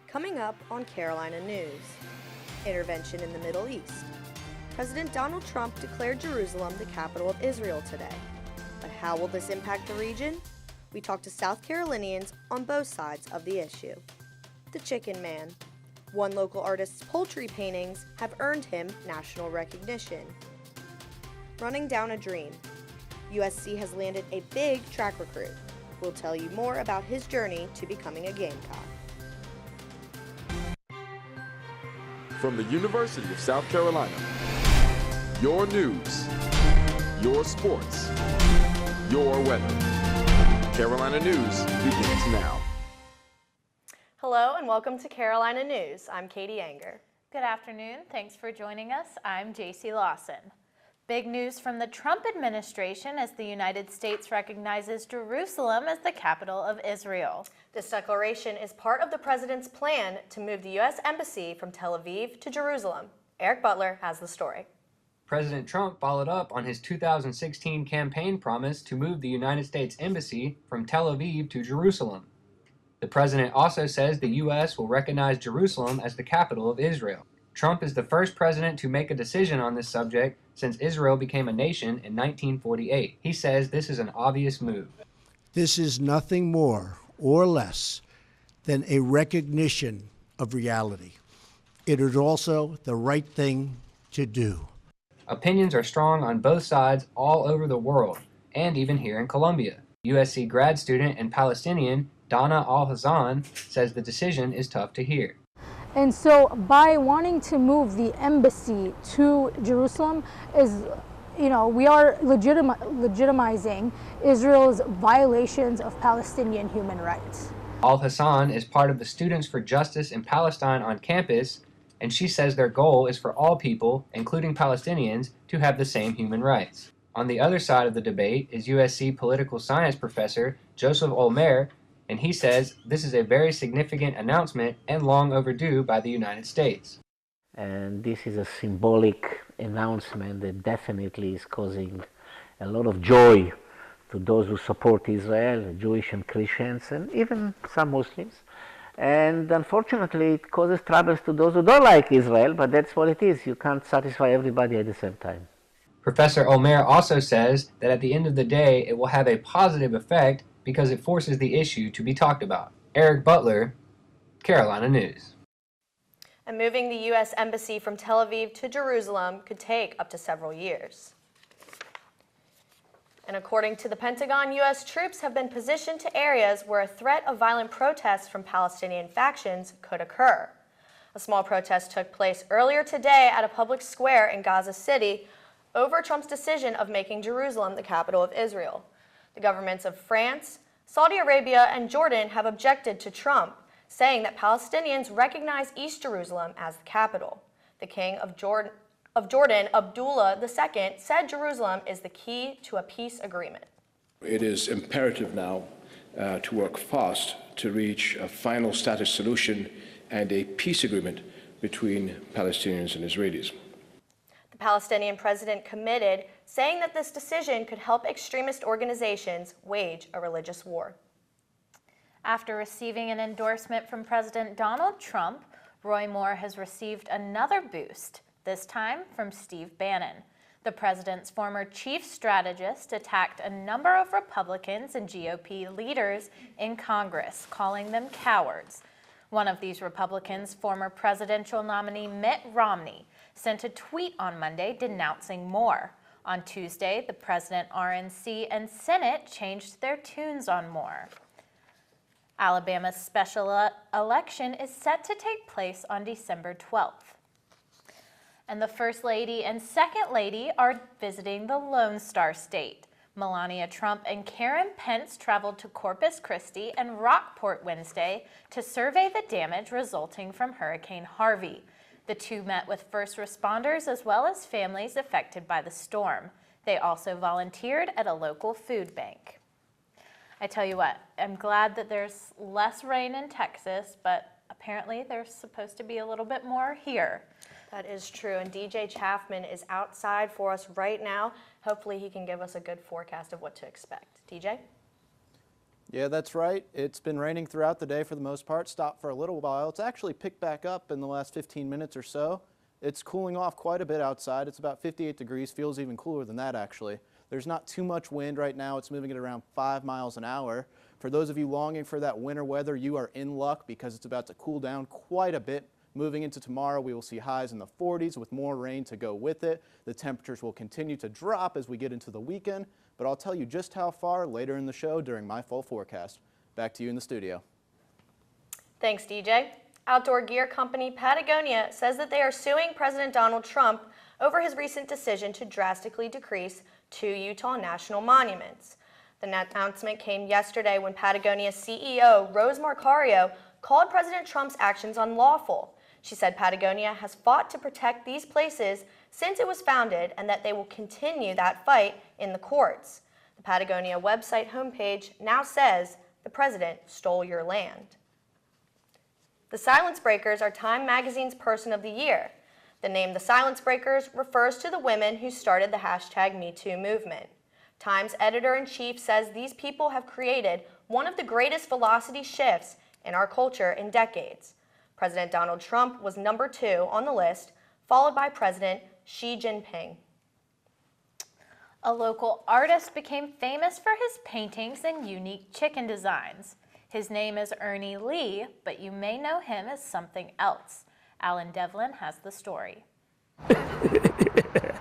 Coming up on Carolina News. Intervention in the Middle East. President Donald Trump declared Jerusalem the capital of Israel today. But how will this impact the region? We talked to South Carolinians on both sides of the issue. The Chicken Man. One local artist's poultry paintings have earned him national recognition. Running down a dream. USC has landed a big track recruit. We'll tell you more about his journey to becoming a Gamecock. From the University of South Carolina, your news, your sports, your weather. Carolina News begins now. Hello and welcome to Carolina News. I'm Katie Anger. Good afternoon. Thanks for joining us. I'm JC Lawson. Big news from the Trump administration as the United States recognizes Jerusalem as the capital of Israel. This declaration is part of the president's plan to move the U.S. Embassy from Tel Aviv to Jerusalem. Eric Butler has the story. President Trump followed up on his 2016 campaign promise to move the United States Embassy from Tel Aviv to Jerusalem. The president also says the U.S. will recognize Jerusalem as the capital of Israel. Trump is the first president to make a decision on this subject since Israel became a nation in 1948. He says this is an obvious move. This is nothing more or less than a recognition of reality. It is also the right thing to do. Opinions are strong on both sides all over the world, and even here in Columbia. USC grad student and Palestinian Dana Al-Hazan says the decision is tough to hear. And so by wanting to move the embassy to Jerusalem we are legitimizing Israel's violations of Palestinian human rights. Al-Hassan is part of the Students for Justice in Palestine on campus, and she says their goal is for all people, including Palestinians, to have the same human rights. On the other side of the debate is USC political science professor Joseph Olmer, and he says this is a very significant announcement and long overdue by the United States. And this is a symbolic announcement that definitely is causing a lot of joy to those who support Israel, Jewish and Christians, and even some Muslims. And unfortunately, it causes troubles to those who don't like Israel, but that's what it is. You can't satisfy everybody at the same time. Professor Olmer also says that at the end of the day, it will have a positive effect because it forces the issue to be talked about. Eric Butler, Carolina News. And moving the U.S. Embassy from Tel Aviv to Jerusalem could take up to several years. And according to the Pentagon, U.S. troops have been positioned to areas where a threat of violent protests from Palestinian factions could occur. A small protest took place earlier today at a public square in Gaza City over Trump's decision of making Jerusalem the capital of Israel. The governments of France, Saudi Arabia, and Jordan have objected to Trump, saying that Palestinians recognize East Jerusalem as the capital. The king of Jordan, Abdullah II, said Jerusalem is the key to a peace agreement. It is imperative now to work fast to reach a final status solution and a peace agreement between Palestinians and Israelis. The Palestinian president committed, saying that this decision could help extremist organizations wage a religious war. After receiving an endorsement from President Donald Trump, Roy Moore has received another boost, this time from Steve Bannon. The president's former chief strategist attacked a number of Republicans and GOP leaders in Congress, calling them cowards. One of these Republicans, former presidential nominee Mitt Romney, sent a tweet on Monday denouncing Moore. On Tuesday, the president, RNC, and Senate changed their tunes on Moore. Alabama's special election is set to take place on December 12th. And the First Lady and Second Lady are visiting the Lone Star State. Melania Trump and Karen Pence traveled to Corpus Christi and Rockport Wednesday to survey the damage resulting from Hurricane Harvey. The two met with first responders as well as families affected by the storm. They also volunteered at a local food bank. I tell you what, I'm glad that there's less rain in Texas, but apparently there's supposed to be a little bit more here. That is true, and DJ Chaffman is outside for us right now. Hopefully he can give us a good forecast of what to expect. DJ? Yeah, that's right. It's been raining throughout the day for the most part, stopped for a little while. It's actually picked back up in the last 15 minutes or so. It's cooling off quite a bit outside. It's about 58 degrees, feels even cooler than that actually. There's not too much wind right now. It's moving at around 5 miles an hour. For those of you longing for that winter weather, you are in luck because it's about to cool down quite a bit. Moving into tomorrow, we will see highs in the 40s with more rain to go with it. The temperatures will continue to drop as we get into the weekend, but I'll tell you just how far later in the show during my full forecast. Back to you in the studio. Thanks, DJ. Outdoor gear company Patagonia says that they are suing President Donald Trump over his recent decision to drastically decrease 2 Utah national monuments. The announcement came yesterday when Patagonia CEO Rose Marcario called President Trump's actions unlawful. She said Patagonia has fought to protect these places since it was founded and that they will continue that fight in the courts. The Patagonia website homepage now says, "The president stole your land." The Silence Breakers are Time Magazine's Person of the Year. The name The Silence Breakers refers to the women who started the hashtag #MeToo movement. Time's editor-in-chief says these people have created one of the greatest velocity shifts in our culture in decades. President Donald Trump was number 2 on the list, followed by President Xi Jinping. A local artist became famous for his paintings and unique chicken designs. His name is Ernie Lee, but you may know him as something else. Alan Devlin has the story.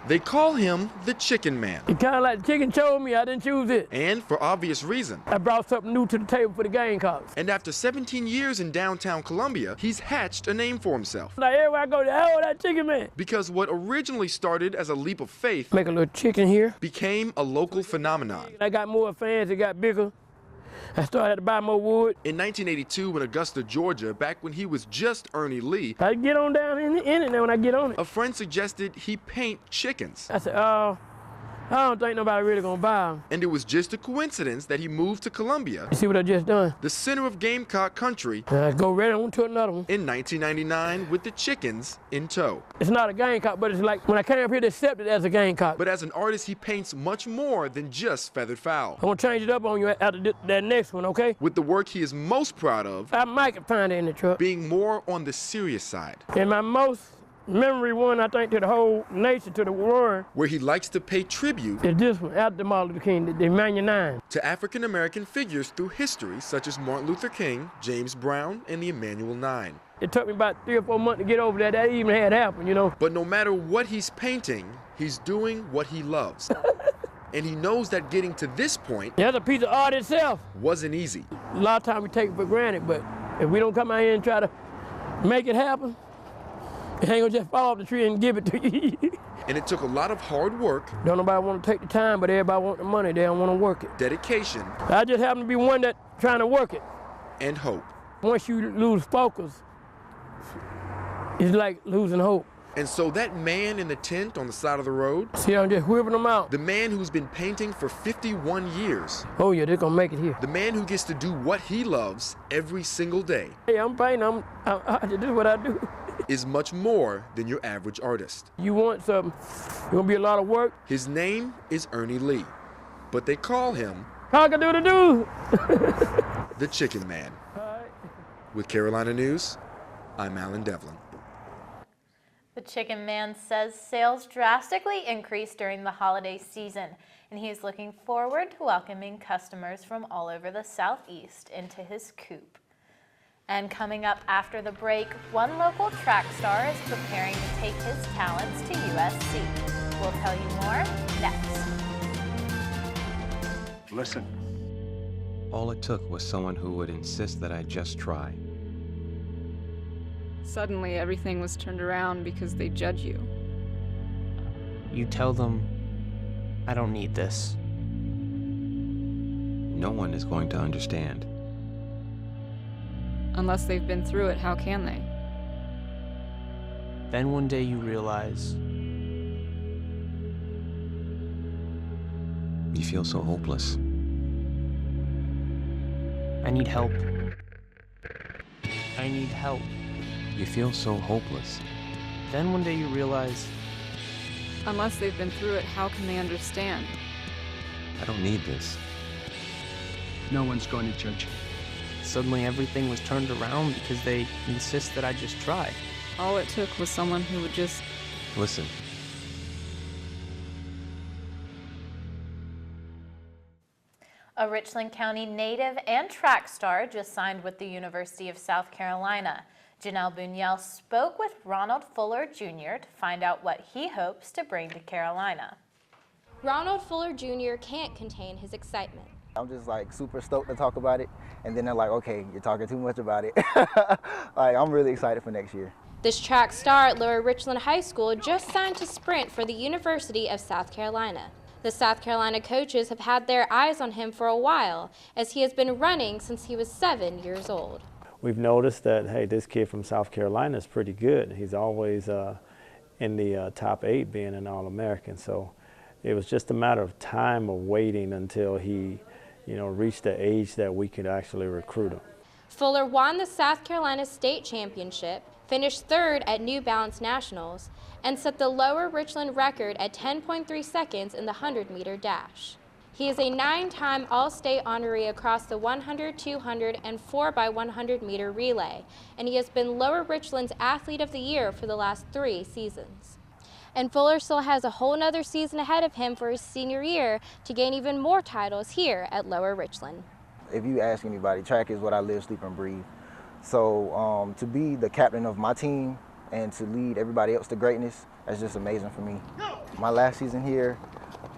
They call him the Chicken Man, It kind of like the chicken chose me, I didn't choose it. and for obvious reason. I brought something new to the table for the Gamecocks. And after 17 years in downtown Columbia, he's hatched a name for himself. Like everywhere I go, oh, that chicken man. Because what originally started as a leap of faith Make a little chicken here. became a local phenomenon. I got more fans, it got bigger. I started to buy more wood. In 1982, in Augusta, Georgia, back when he was just Ernie Lee, I get on down in it now when I get on it. a friend suggested he paint chickens. I said, oh, I don't think nobody really gonna buy them. And it was just a coincidence that he moved to Columbia, You see what I just done? the center of Gamecock country, I go right on to another one. in 1999 with the chickens in tow. It's not a Gamecock, but it's like when I came up here, they accepted it as a Gamecock. But as an artist, he paints much more than just feathered fowl. I'm gonna change it up on you after that next one, okay? With the work he is most proud of I might can find it in the truck. being more on the serious side, And my most memory one, I think, to the whole nation, to the world, where he likes to pay tribute is this one, after Martin Luther King, the Emmanuel 9. to African American figures through history, such as Martin Luther King, James Brown, and the Emmanuel 9. It took me about 3 or 4 months to get over that. That even had happened, you know. But no matter what he's painting, he's doing what he loves. And he knows that getting to this point That's a piece of art itself. wasn't easy. A lot of times we take it for granted, but if we don't come out here and try to make it happen, it ain't gonna just fall off the tree and give it to you. And it took a lot of hard work, Don't nobody want to take the time, but everybody want the money. They don't want to work it. dedication, I just happen to be one that trying to work it. and hope. Once you lose focus, it's like losing hope. And so that man in the tent on the side of the road, See, I'm just whipping them out. the man who's been painting for 51 years, Oh yeah, they're gonna make it here. the man who gets to do what he loves every single day, Hey, I'm painting. This is what I do. is much more than your average artist. You want something, it's gonna be a lot of work. His name is Ernie Lee, but they call him Cock-a-doodle-doo. the Chicken Man. With Carolina News, I'm Alan Devlin. The Chicken Man says sales drastically increased during the holiday season, and he is looking forward to welcoming customers from all over the Southeast into his coop. And coming up after the break, one local track star is preparing to take his talents to USC. We'll tell you more next. Listen. All it took was someone who would insist that I just try. Suddenly, everything was turned around because they judge you. You tell them, I don't need this. No one is going to understand. Unless they've been through it, how can they? Then one day you realize You feel so hopeless. I need help. I need help. You feel so hopeless. Then one day you realize Unless they've been through it, how can they understand? I don't need this. no one's going to judge you. Suddenly everything was turned around because they insist that I just try. All it took was someone who would just Listen. A Richland County native and track star just signed with the University of South Carolina. Janelle Bunyel spoke with Ronald Fuller Jr. to find out what he hopes to bring to Carolina. Ronald Fuller Jr. can't contain his excitement. I'm just like super stoked to talk about it, and then they're like, okay, you're talking too much about it. Like, I'm really excited for next year. This track star at Lower Richland High School just signed to sprint for the University of South Carolina. The South Carolina coaches have had their eyes on him for a while, as he has been running since he was 7 years old. We've noticed that, hey, this kid from South Carolina is pretty good. He's always in the top 8 being an All-American. So it was just a matter of time of waiting until he, reached the age that we could actually recruit him. Fuller won the South Carolina State Championship, finished 3rd at New Balance Nationals, and set the Lower Richland record at 10.3 seconds in the 100-meter dash. He is a 9-time All-State honoree across the 100, 200, and 4x100-meter relay, and he has been Lower Richland's Athlete of the Year for the last 3 seasons. And Fuller still has a whole nother season ahead of him for his senior year to gain even more titles here at Lower Richland. If you ask anybody, track is what I live, sleep, and breathe. So to be the captain of my team and to lead everybody else to greatness, that's just amazing for me. My last season here,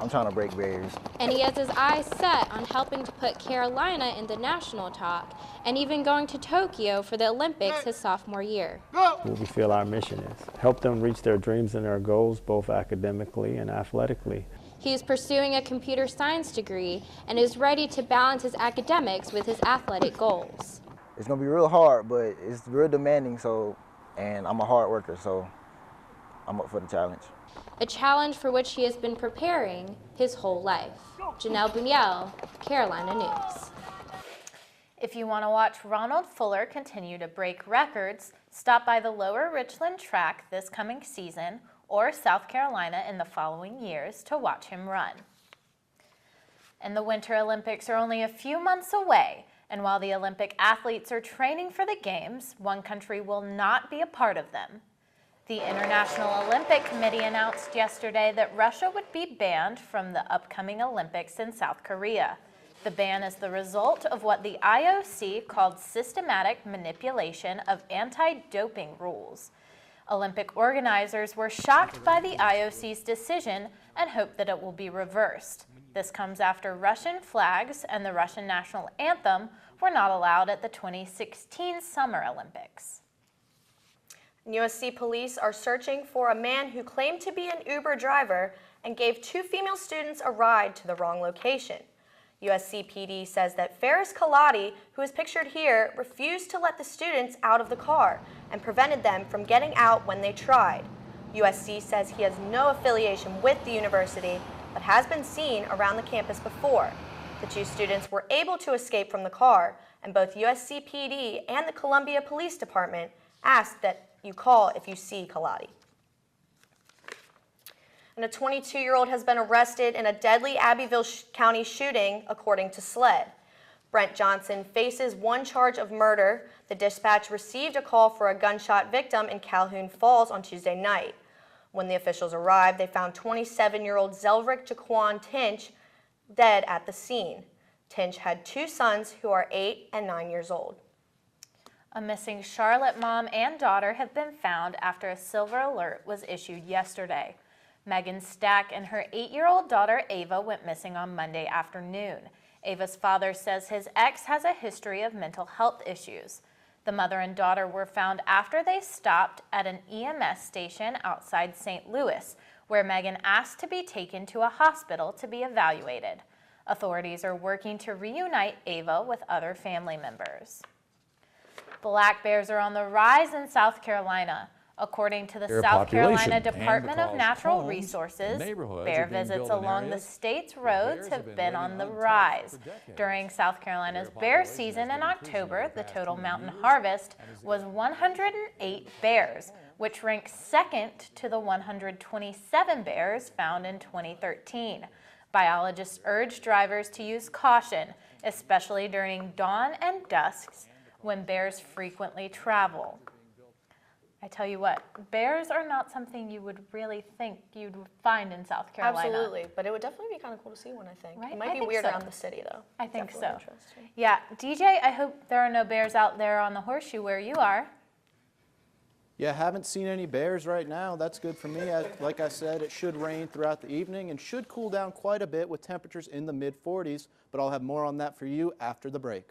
I'm trying to break barriers. And he has his eyes set on helping to put Carolina in the national talk and even going to Tokyo for the Olympics his sophomore year. What we feel our mission is, help them reach their dreams and their goals, both academically and athletically. He is pursuing a computer science degree and is ready to balance his academics with his athletic goals. It's gonna be real hard, but it's real demanding, and I'm a hard worker, so I'm up for the challenge. A challenge for which he has been preparing his whole life. Janelle Bunyel, Carolina News. If you want to watch Ronald Fuller continue to break records, stop by the Lower Richland track this coming season or South Carolina in the following years to watch him run. And the Winter Olympics are only a few months away, and while the Olympic athletes are training for the Games, one country will not be a part of them. The International Olympic Committee announced yesterday that Russia would be banned from the upcoming Olympics in South Korea. The ban is the result of what the IOC called systematic manipulation of anti-doping rules. Olympic organizers were shocked by the IOC's decision and hope that it will be reversed. This comes after Russian flags and the Russian national anthem were not allowed at the 2016 Summer Olympics. USC police are searching for a man who claimed to be an Uber driver and gave 2 female students a ride to the wrong location. USC PD says that Ferris Kaladi, who is pictured here, refused to let the students out of the car and prevented them from getting out when they tried. USC says he has no affiliation with the university, but has been seen around the campus before. The 2 students were able to escape from the car, and both USC PD and the Columbia Police Department asked that you call if you see Kaladi. And a 22-year-old has been arrested in a deadly Abbeville County shooting, according to SLED. Brent Johnson faces 1 charge of murder. The dispatch received a call for a gunshot victim in Calhoun Falls on Tuesday night. When the officials arrived, they found 27-year-old Zelric Jaquan Tinch dead at the scene. Tinch had 2 sons who are 8 and 9 years old. A missing Charlotte mom and daughter have been found after a silver alert was issued yesterday. Megan Stack and her 8-year-old daughter Ava went missing on Monday afternoon. Ava's father says his ex has a history of mental health issues. The mother and daughter were found after they stopped at an EMS station outside St. Louis, where Megan asked to be taken to a hospital to be evaluated. Authorities are working to reunite Ava with other family members. Black bears are on the rise in South Carolina. According to the South Carolina Department of Natural Resources, bear visits along the state's roads have been on the rise. During South Carolina's bear season in October, the total mountain harvest was 108 bears, which ranks second to the 127 bears found in 2013. Biologists urge drivers to use caution especially during dawn and dusks when bears frequently travel. I tell you what, bears are not something you would really think you'd find in South Carolina. Absolutely, but it would definitely be kind of cool to see one, I think. Right? It might I be think weird so. around the city, though. I think Definitely so. interesting. Yeah, DJ, I hope there are no bears out there on the horseshoe where you are. Yeah, haven't seen any bears right now. That's good for me. Like I said, it should rain throughout the evening and should cool down quite a bit with temperatures in the mid-40s, but I'll have more on that for you after the break.